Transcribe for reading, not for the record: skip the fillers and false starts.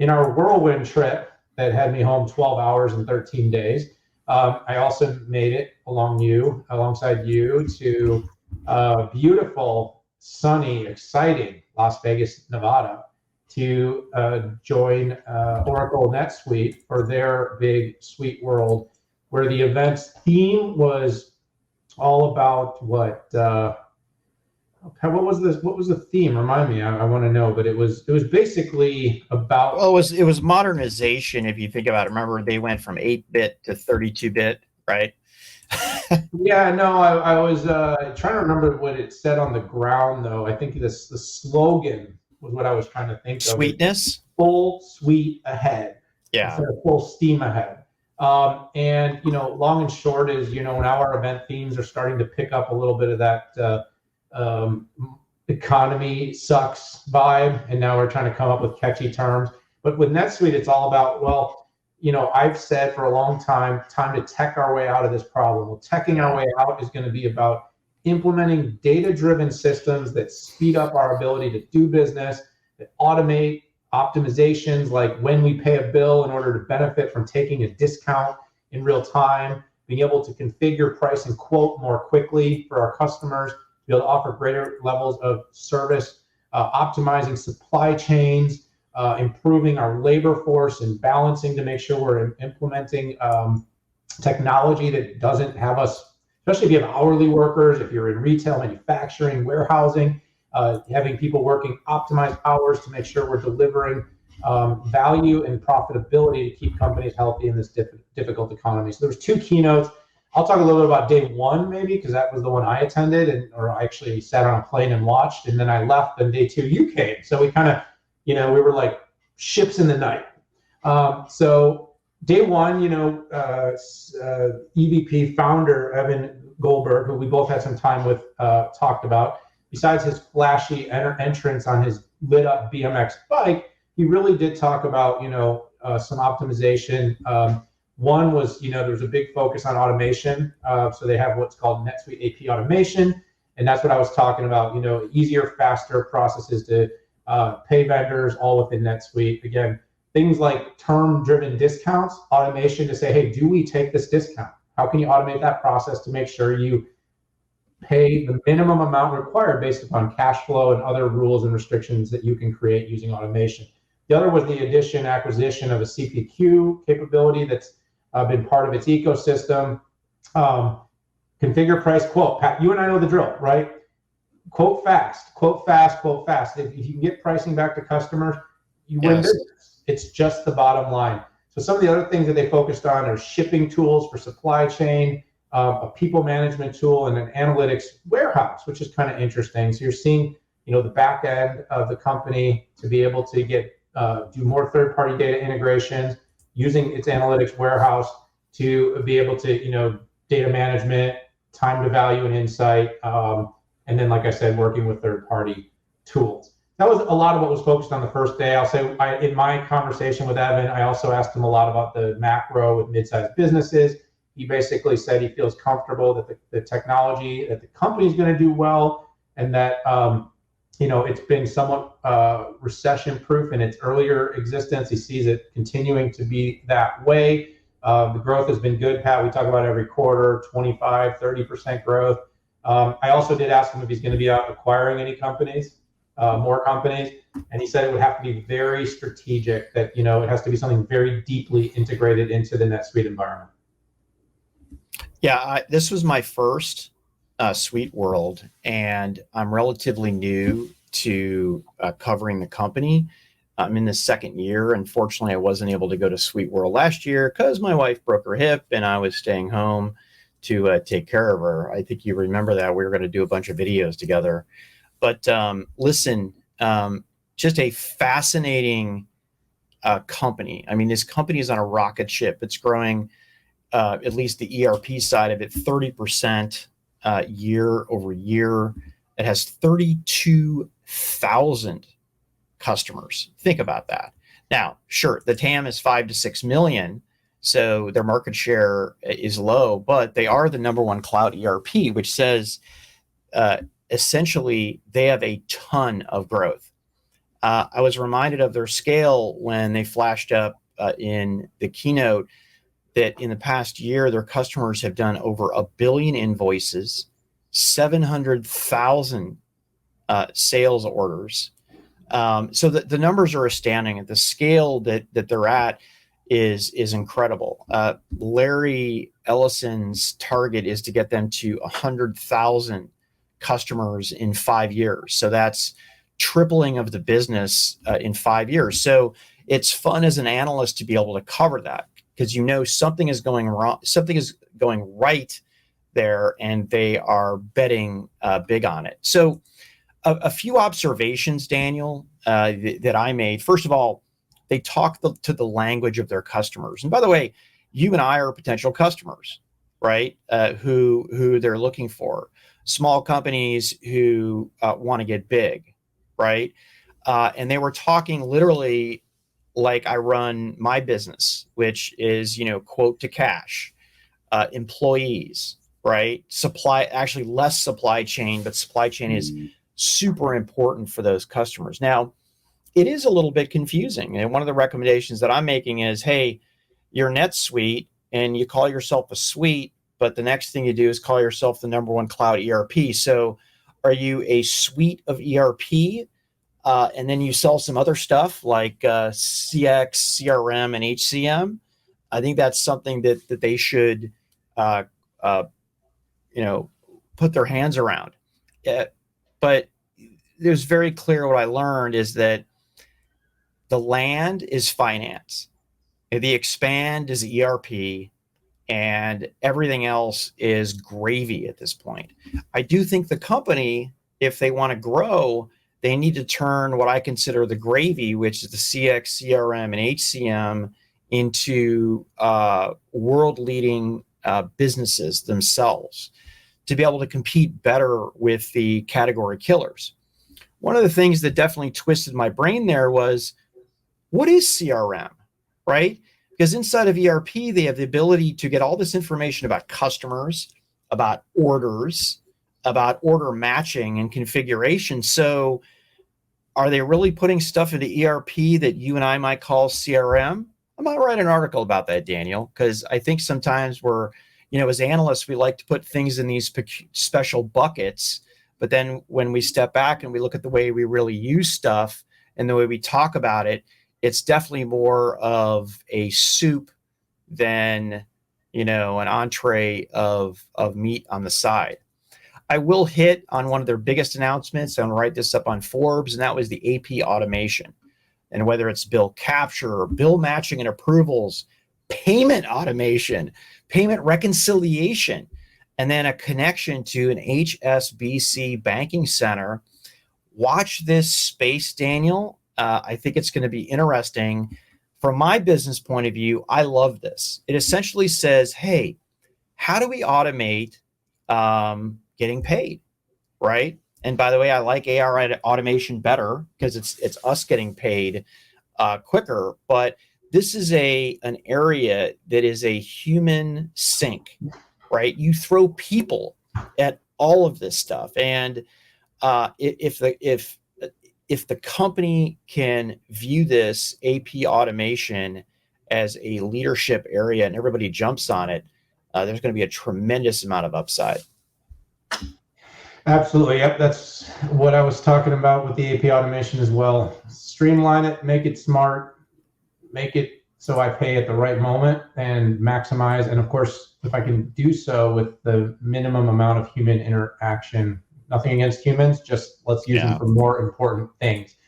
in our whirlwind trip that had me home 12 hours and 13 days, I also made it alongside you to beautiful, sunny, exciting Las Vegas, Nevada, to join Oracle NetSuite for their big SuiteWorld, where the event's theme was all about what was this? What was the theme? Remind me. I want to know. But it was basically about. Well, it was modernization. If you think about it, remember they went from 8-bit to 32-bit, right? Yeah, no, I was trying to remember what it said on the ground, though. I think the slogan was what I was trying to think of. Sweetness. Full suite ahead. Yeah. Instead of full steam ahead. And, long and short is, now our event themes are starting to pick up a little bit of that economy sucks vibe. And now we're trying to come up with catchy terms. But with NetSuite, it's all about, I've said for a long time to tech our way out of this problem. Well, teching our way out is going to be about implementing data-driven systems that speed up our ability to do business, that automate optimizations like when we pay a bill in order to benefit from taking a discount in real time, being able to configure, price, and quote more quickly for our customers, to be able to offer greater levels of service, optimizing supply chains, improving our labor force and balancing to make sure we're implementing technology that doesn't have us, especially if you have hourly workers, if you're in retail, manufacturing, warehousing, having people working optimized hours to make sure we're delivering value and profitability to keep companies healthy in this difficult economy. So there was 2 keynotes. I'll talk a little bit about day 1 maybe, because that was the one I attended, or I actually sat on a plane and watched, and then I left, and day 2 you came. So we kind of, we were like ships in the night. So day 1, EVP founder Evan Goldberg, who we both had some time with, talked about, besides his flashy entrance on his lit up BMX bike, he really did talk about, some optimization. One was, there's a big focus on automation. So they have what's called NetSuite AP automation. And that's what I was talking about, easier, faster processes to pay vendors all within NetSuite. Again, things like term-driven discounts, automation to say, hey, do we take this discount? How can you automate that process to make sure you pay the minimum amount required based upon cash flow and other rules and restrictions that you can create using automation? The other was the acquisition of a CPQ capability that's been part of its ecosystem. Configure, price, quote. Pat, you and I know the drill, right? Quote fast, quote fast, quote fast. If you can get pricing back to customers, you win business. It's just the bottom line. So some of the other things that they focused on are shipping tools for supply chain, a people management tool, and an analytics warehouse, which is kind of interesting. So you're seeing, the back end of the company to be able to get do more third-party data integrations, using its analytics warehouse to be able to, data management, time to value and insight, and then, like I said, working with third-party tools. That was a lot of what was focused on the first day. I'll say in my conversation with Evan, I also asked him a lot about the macro with mid-sized businesses. He basically said he feels comfortable that the technology, that the company is going to do well, and that it's been somewhat recession-proof in its earlier existence. He sees it continuing to be that way. The growth has been good, Pat. We talk about every quarter, 25, 30% growth. I also did ask him if he's going to be out acquiring any companies, more companies, and he said it would have to be very strategic, that it has to be something very deeply integrated into the NetSuite environment. Yeah, this was my first SuiteWorld, and I'm relatively new to covering the company. I'm in the second year. Unfortunately, I wasn't able to go to SuiteWorld last year because my wife broke her hip and I was staying home to take care of her. I think you remember that. We were going to do a bunch of videos together. But listen, just a fascinating company. I mean, this company is on a rocket ship. It's growing, at least the ERP side of it, 30% year over year. It has 32,000 customers. Think about that. Now, sure, the TAM is 5 to 6 million, so their market share is low, but they are the #1 cloud ERP, which says essentially they have a ton of growth. I was reminded of their scale when they flashed up in the keynote that in the past year, their customers have done over 1 billion invoices, 700,000 sales orders. So the numbers are astounding. At the scale that they're at is incredible. Larry Ellison's target is to get them to 100,000 customers in 5 years. So that's tripling of the business in 5 years. So it's fun as an analyst to be able to cover that, because you know something is going wrong, something is going right there, and they are betting big on it. So a few observations, Daniel, that I made. First of all, they talk to the language of their customers. And by the way, you and I are potential customers, right? Who they're looking for. Small companies who want to get big, right? And they were talking literally like I run my business, which is, quote to cash, employees, right? Actually less supply chain, but supply chain is super important for those customers. Now, it is a little bit confusing. And one of the recommendations that I'm making is, hey, you're NetSuite and you call yourself a suite, but the next thing you do is call yourself the #1 cloud ERP. So are you a suite of ERP? And then you sell some other stuff like CX, CRM, and HCM. I think that's something that they should, put their hands around. But it was very clear what I learned is that the land is finance, the expand is ERP, and everything else is gravy at this point. I do think the company, if they want to grow, they need to turn what I consider the gravy, which is the CX, CRM, and HCM, into world-leading businesses themselves to be able to compete better with the category killers. One of the things that definitely twisted my brain there was, what is CRM, right? Because inside of ERP, they have the ability to get all this information about customers, about orders, about order matching and configuration. So are they really putting stuff into ERP that you and I might call CRM? I might write an article about that, Daniel, because I think sometimes we're, as analysts, we like to put things in these special buckets. But then when we step back and we look at the way we really use stuff and the way we talk about it, it's definitely more of a soup than, an entree of meat on the side. I will hit on one of their biggest announcements. I'm going to write this up on Forbes, and that was the AP automation. And whether it's bill capture or bill matching and approvals, payment automation, payment reconciliation, and then a connection to an HSBC banking center. Watch this space, Daniel. I think it's going to be interesting. From my business point of view, I love this. It essentially says, hey, how do we automate getting paid, right? And by the way, I like AR automation better because it's us getting paid quicker. But this is an area that is a human sink, right? You throw people at all of this stuff, and if the company can view this AP automation as a leadership area and everybody jumps on it, there's going to be a tremendous amount of upside. Absolutely. Yep. That's what I was talking about with the AP automation as well. Streamline it, make it smart, make it so I pay at the right moment and maximize. And of course, if I can do so with the minimum amount of human interaction, nothing against humans, just let's use them for more important things.